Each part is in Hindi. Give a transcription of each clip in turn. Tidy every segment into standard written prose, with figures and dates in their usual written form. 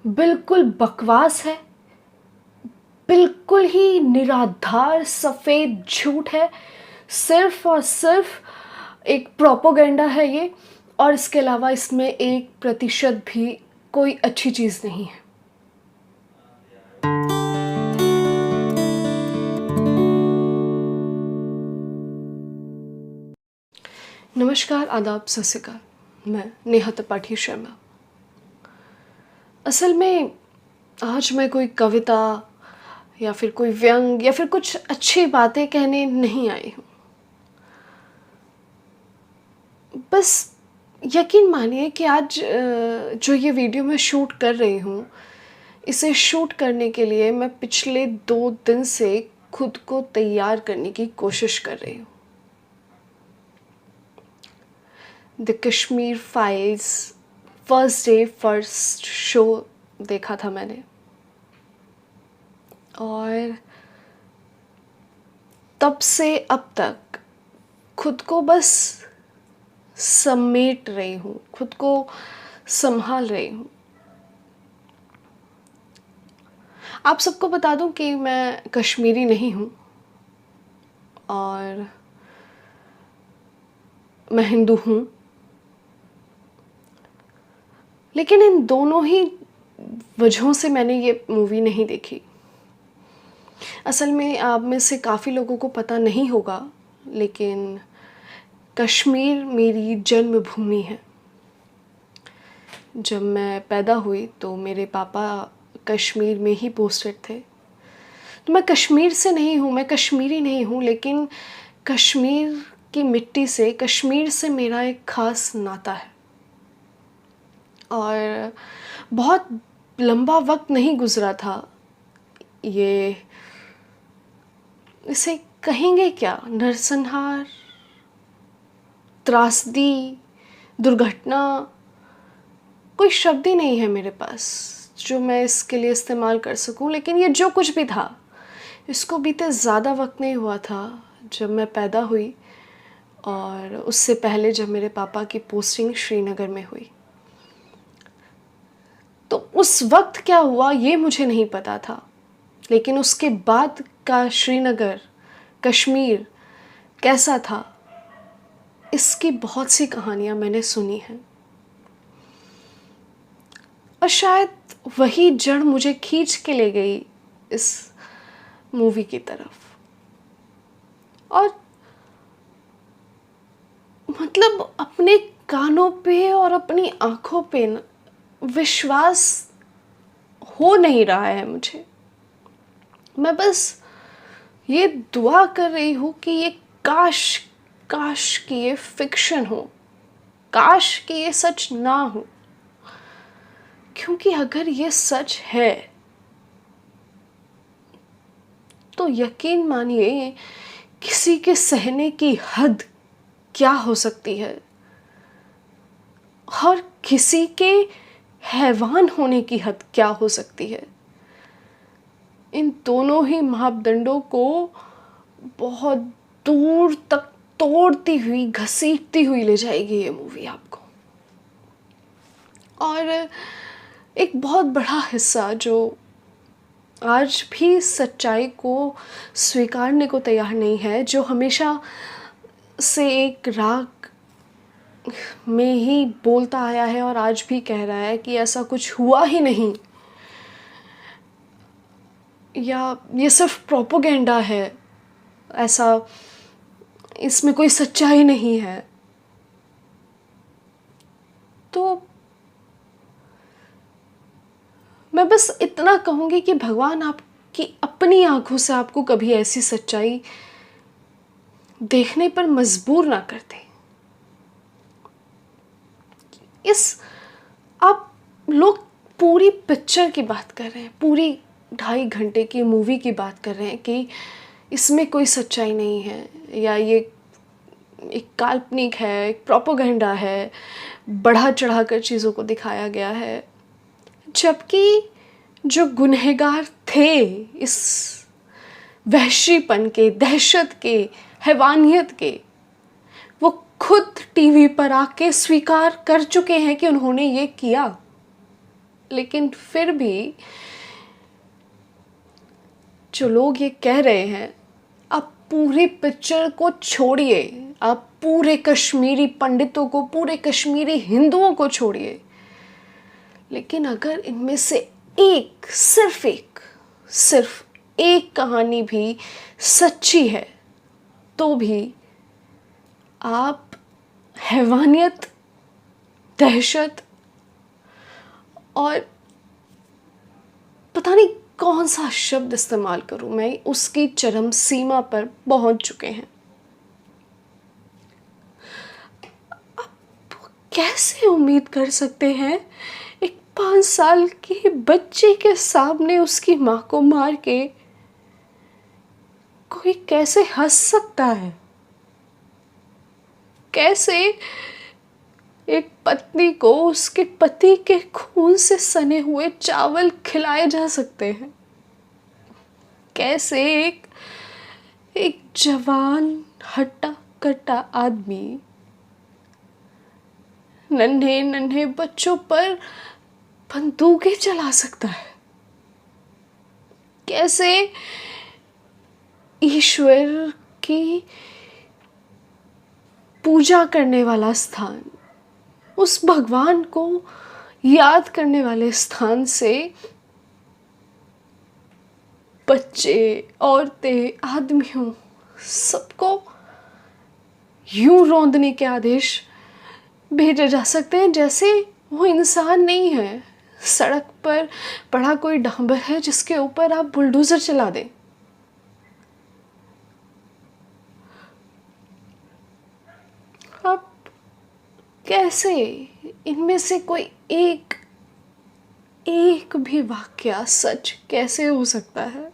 बिल्कुल बकवास है, बिल्कुल ही निराधार सफ़ेद झूठ है। सिर्फ़ और सिर्फ़ एक प्रोपेगेंडा है ये, और इसके अलावा इसमें 1% भी कोई अच्छी चीज़ नहीं है। नमस्कार, आदाब, सत श्री अकाल। मैं नेहा त्रिपाठी शर्मा। असल में आज मैं कोई कविता या फिर कोई व्यंग या फिर कुछ अच्छी बातें कहने नहीं आई हूँ। बस यकीन मानिए कि आज जो ये वीडियो मैं शूट कर रही हूँ, इसे शूट करने के लिए मैं पिछले 2 दिन से खुद को तैयार करने की कोशिश कर रही हूँ। The Kashmir files first day first show देखा था मैंने, और तब से अब तक खुद को बस समेट रही हूँ, खुद को संभाल रही हूँ। आप सबको बता दूँ कि मैं कश्मीरी नहीं हूँ और मैं हिंदू हूँ, लेकिन इन दोनों ही वजहों से मैंने ये मूवी नहीं देखी। असल में आप में से काफ़ी लोगों को पता नहीं होगा, लेकिन कश्मीर मेरी जन्मभूमि है। जब मैं पैदा हुई तो मेरे पापा कश्मीर में ही पोस्टेड थे। तो मैं कश्मीर से नहीं हूँ, मैं कश्मीरी नहीं हूँ, लेकिन कश्मीर की मिट्टी से, कश्मीर से मेरा एक ख़ास नाता है। और बहुत लंबा वक्त नहीं गुज़रा था, ये इसे कहेंगे क्या, नरसंहार, त्रासदी, दुर्घटना, कोई शब्द ही नहीं है मेरे पास जो मैं इसके लिए इस्तेमाल कर सकूं। लेकिन ये जो कुछ भी था, इसको बीते ज़्यादा वक्त नहीं हुआ था जब मैं पैदा हुई, और उससे पहले जब मेरे पापा की पोस्टिंग श्रीनगर में हुई। तो उस वक्त क्या हुआ ये मुझे नहीं पता था, लेकिन उसके बाद का श्रीनगर, कश्मीर कैसा था, इसकी बहुत सी कहानियाँ मैंने सुनी हैं। और शायद वही जड़ मुझे खींच के ले गई इस मूवी की तरफ। और मतलब अपने कानों पे और अपनी आँखों पे विश्वास हो नहीं रहा है मुझे। मैं बस ये दुआ कर रही हूँ कि ये काश काश कि ये फिक्शन हो, काश कि ये सच ना हो। क्योंकि अगर ये सच है तो यकीन मानिए किसी के सहने की हद क्या हो सकती है, और किसी के हैवान होने की हद क्या हो सकती है। इन दोनों ही मापदंडों को बहुत दूर तक तोड़ती हुई, घसीटती हुई ले जाएगी ये मूवी आपको। और एक बहुत बड़ा हिस्सा जो आज भी सच्चाई को स्वीकारने को तैयार नहीं है, जो हमेशा से एक राग में ही बोलता आया है और आज भी कह रहा है कि ऐसा कुछ हुआ ही नहीं, या ये सिर्फ प्रोपेगेंडा है, ऐसा इसमें कोई सच्चाई नहीं है। तो मैं बस इतना कहूँगी कि भगवान आपकी अपनी आँखों से आपको कभी ऐसी सच्चाई देखने पर मजबूर ना कर दे। इस आप लोग पूरी पिक्चर की बात कर रहे हैं, पूरी 2.5 घंटे की मूवी की बात कर रहे हैं कि इसमें कोई सच्चाई नहीं है, या ये एक काल्पनिक है, एक प्रोपेगेंडा है, बढ़ा चढ़ा कर चीज़ों को दिखाया गया है। जबकि जो गुनहगार थे इस वहशीपन के, दहशत के, हैवानियत के, वो खुद टीवी पर आके स्वीकार कर चुके हैं कि उन्होंने ये किया। लेकिन फिर भी जो लोग ये कह रहे हैं, आप पूरी पिक्चर को छोड़िए, आप पूरे कश्मीरी पंडितों को, पूरे कश्मीरी हिंदुओं को छोड़िए, लेकिन अगर इनमें से एक, सिर्फ एक कहानी भी सच्ची है, तो भी आप हैवानियत, दहशत और पता नहीं कौन सा शब्द इस्तेमाल करूं मैं, उसकी चरम सीमा पर पहुंच चुके हैं। आप कैसे उम्मीद कर सकते हैं एक 5 साल के बच्चे के सामने उसकी माँ को मार के कोई कैसे हंस सकता है? कैसे एक पत्नी को उसके पति के खून से सने हुए चावल खिलाए जा सकते हैं? कैसे एक जवान हट्टा कट्टा आदमी नन्हे नन्हे बच्चों पर बंदूकें चला सकता है? कैसे ईश्वर की पूजा करने वाला स्थान, उस भगवान को याद करने वाले स्थान से बच्चे, औरतें, आदमियों सबको यूं रौंदने के आदेश भेजे जा सकते हैं जैसे वो इंसान नहीं है, सड़क पर पड़ा कोई डांबर है जिसके ऊपर आप बुलडोजर चला दें। आप कैसे इनमें से कोई एक भी वाकया सच कैसे हो सकता है?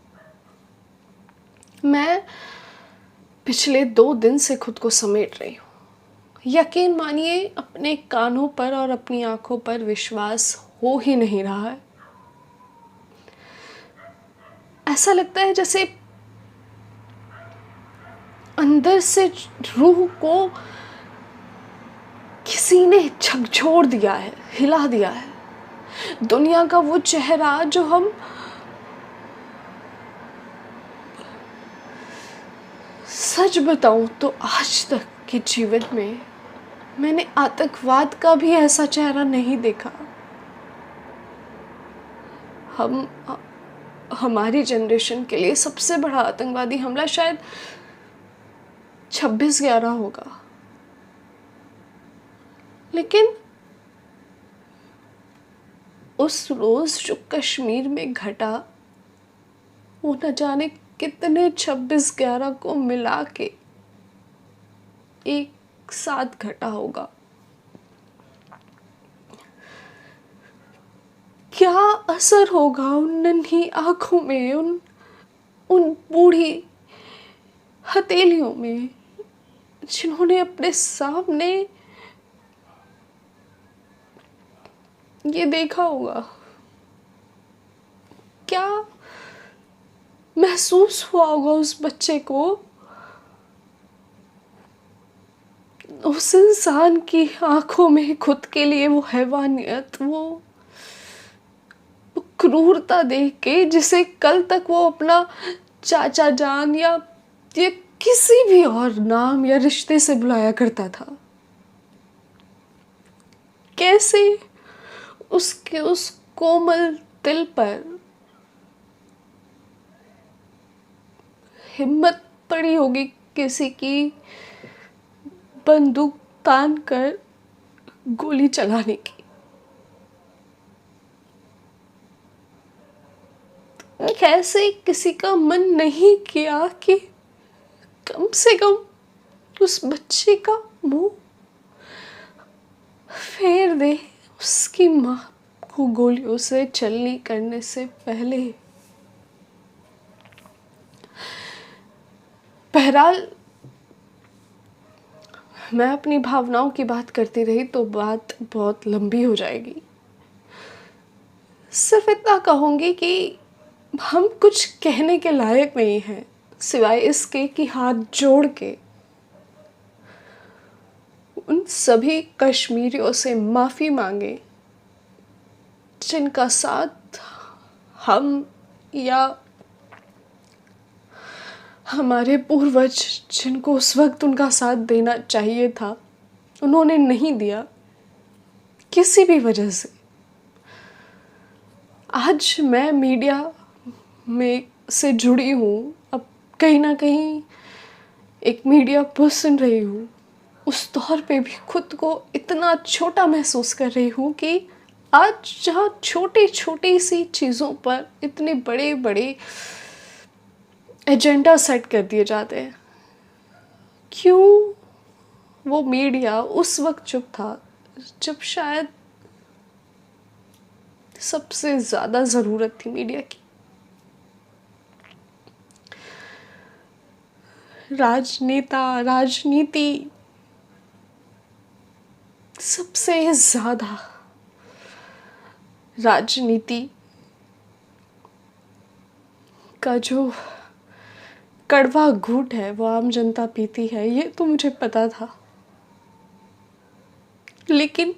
मैं पिछले 2 दिन से खुद को समेट रही हूँ। यकीन मानिए, अपने कानों पर और अपनी आंखों पर विश्वास हो ही नहीं रहा है। ऐसा लगता है जैसे अंदर से रूह को किसी ने झकझोर दिया है, हिला दिया है। दुनिया का वो चेहरा जो हम सच बताऊं तो आज तक के जीवन में मैंने आतंकवाद का भी ऐसा चेहरा नहीं देखा। हमारी जनरेशन के लिए सबसे बड़ा आतंकवादी हमला शायद 26/11 होगा, लेकिन उस रोज जो कश्मीर में घटा, वो न जाने कितने 26/11 को मिला के एक साथ घटा होगा। क्या असर होगा उन नन्ही आंखों में, उन बूढ़ी हथेलियों में, जिन्होंने अपने सामने ये देखा होगा? क्या महसूस हुआ होगा उस बच्चे को? उस इंसान की आंखों में खुद के लिए वो हैवानियत, वो क्रूरता देख के, जिसे कल तक वो अपना चाचा जान या किसी भी और नाम या रिश्ते से बुलाया करता था। कैसे उसके उस कोमल दिल पर हिम्मत पड़ी होगी किसी की बंदूक तान कर गोली चलाने की? कैसे किसी का मन नहीं किया कि कम से कम उस बच्चे का मुंह फेर दे उसकी माँ को गोलियों से छलनी करने से पहले? बहरहाल, मैं अपनी भावनाओं की बात करती रही तो बात बहुत लंबी हो जाएगी। सिर्फ इतना कहूँगी कि हम कुछ कहने के लायक नहीं हैं, सिवाय इसके कि हाथ जोड़ के उन सभी कश्मीरियों से माफ़ी मांगे जिनका साथ हम या हमारे पूर्वज जिनको उस वक्त उनका साथ देना चाहिए था, उन्होंने नहीं दिया किसी भी वजह से। आज मैं मीडिया में से जुड़ी हूँ, अब कहीं ना कहीं एक मीडिया पर्सन रही हूँ, उस दौर पे भी खुद को इतना छोटा महसूस कर रही हूँ कि आज जहाँ छोटी छोटी सी चीज़ों पर इतने बड़े बड़े एजेंडा सेट कर दिए जाते हैं, क्यों वो मीडिया उस वक्त चुप था जब शायद सबसे ज़्यादा ज़रूरत थी मीडिया की। राजनेता, राजनीति, सबसे ज़्यादा राजनीति का जो कड़वा घूंट है वो आम जनता पीती है, ये तो मुझे पता था, लेकिन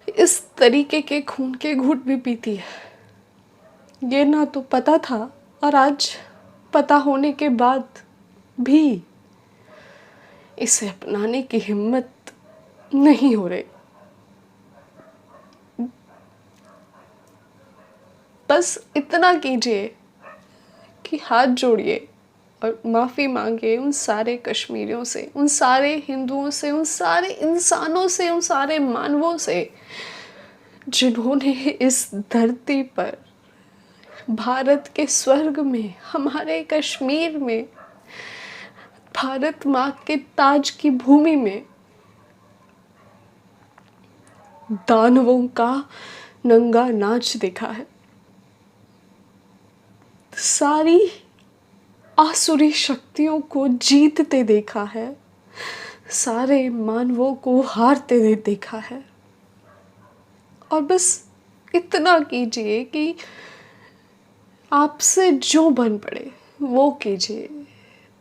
इस तरीके के खून के घूंट भी पीती है ये ना तो पता था, और आज पता होने के बाद भी इसे अपनाने की हिम्मत नहीं हो रही। बस इतना कीजिए कि हाथ जोड़िए और माफ़ी मांगे उन सारे कश्मीरियों से, उन सारे हिंदुओं से, उन सारे इंसानों से, उन सारे मानवों से जिन्होंने इस धरती पर, भारत के स्वर्ग में, हमारे कश्मीर में, भारत माँ के ताज की भूमि में दानवों का नंगा नाच देखा है, सारी आसुरी शक्तियों को जीतते देखा है, सारे मानवों को हारते देखा है। और बस इतना कीजिए कि आपसे जो बन पड़े वो कीजिए,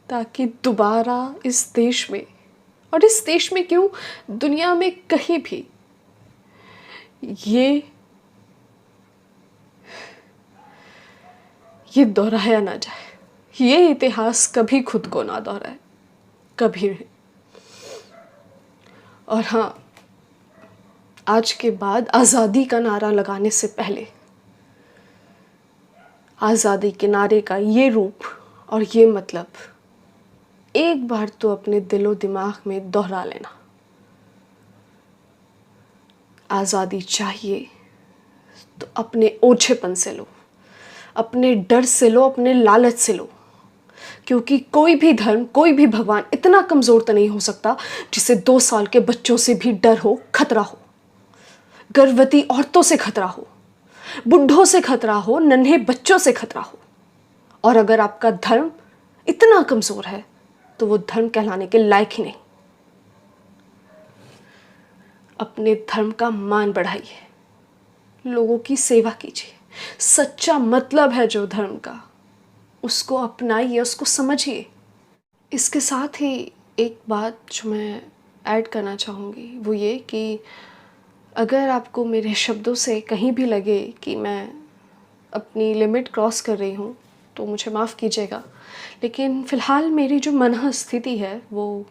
ताकि दोबारा इस देश में, और इस देश में क्यों, दुनिया में कहीं भी ये दोहराया ना जाए, ये इतिहास कभी खुद को ना दोहराए, कभी भी। और हाँ, आज के बाद आज़ादी का नारा लगाने से पहले आज़ादी के नारे का ये रूप और ये मतलब एक बार तो अपने दिलो दिमाग में दोहरा लेना। आज़ादी चाहिए तो अपने ओछेपन से लो, अपने डर से लो, अपने लालच से लो, क्योंकि कोई भी धर्म, कोई भी भगवान इतना कमज़ोर तो नहीं हो सकता जिसे 2 साल के बच्चों से भी डर हो, खतरा हो, गर्भवती औरतों से खतरा हो, बुढ़ों से खतरा हो, नन्हे बच्चों से खतरा हो। और अगर आपका धर्म इतना कमज़ोर है तो वो धर्म कहलाने के लायक ही नहीं। अपने धर्म का मान बढ़ाइए, लोगों की सेवा कीजिए, सच्चा मतलब है जो धर्म का, उसको अपनाइए, उसको समझिए। इसके साथ ही एक बात जो मैं ऐड करना चाहूँगी वो ये कि अगर आपको मेरे शब्दों से कहीं भी लगे कि मैं अपनी लिमिट क्रॉस कर रही हूँ तो मुझे माफ़ कीजिएगा, लेकिन फ़िलहाल मेरी जो मनः स्थिति है वो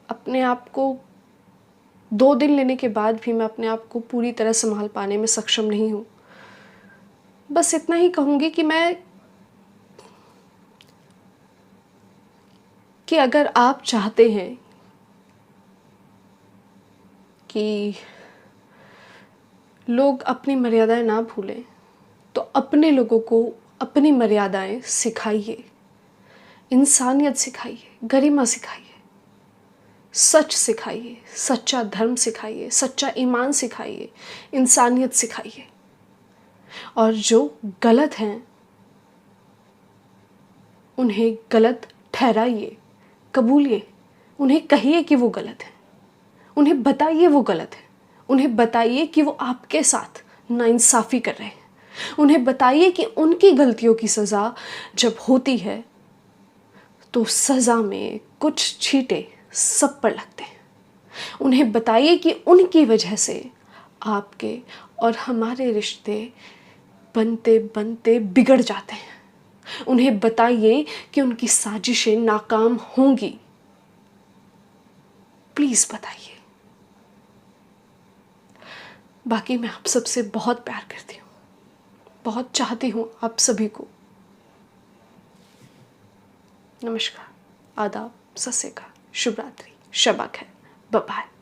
अपने आप को 2 दिन लेने के बाद भी मैं अपने आप को पूरी तरह संभाल पाने में सक्षम नहीं हूँ। बस इतना ही कहूँगी कि अगर आप चाहते हैं कि लोग अपनी मर्यादाएं ना भूलें तो अपने लोगों को अपनी मर्यादाएं सिखाइए, इंसानियत सिखाइए, गरिमा सिखाइए, सच सिखाइए, सच्चा धर्म सिखाइए, सच्चा ईमान सिखाइए, इंसानियत सिखाइए। और जो गलत हैं उन्हें गलत ठहराइए, कबूलिए, उन्हें कहिए कि वो गलत है, उन्हें बताइए वो गलत है, उन्हें बताइए कि वो आपके साथ नाइंसाफ़ी कर रहे हैं, उन्हें बताइए कि उनकी गलतियों की सज़ा जब होती है तो सज़ा में कुछ छींटे सब पर लगते हैं। उन्हें बताइए कि उनकी वजह से आपके और हमारे रिश्ते बनते बनते बिगड़ जाते हैं। उन्हें बताइए कि उनकी साजिशें नाकाम होंगी। प्लीज़ बताइए। बाकी मैं आप सबसे बहुत प्यार करती हूँ, बहुत चाहती हूँ आप सभी को। नमस्कार, आदाब, सत श्री अकाल, शुभ रात्रि, शबा खैर, बाय बाय।